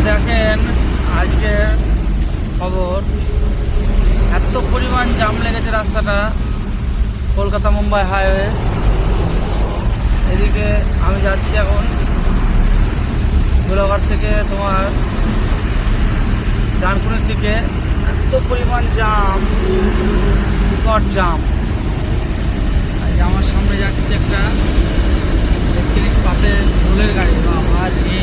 দেখেন আজকে খবর, এত পরিমাণ জাম লেগেছে রাস্তাটা, কলকাতা মুম্বাই হাইওয়ে। এদিকে আমি যাচ্ছি এখন গোলাঘাট থেকে তোমার ডানকুনির দিকে। এত পরিমাণ জাম, বিকট জাম। আমার সামনে যাচ্ছে একটা দেখছি পাতে রোলের গাড়ি, বাবা রে।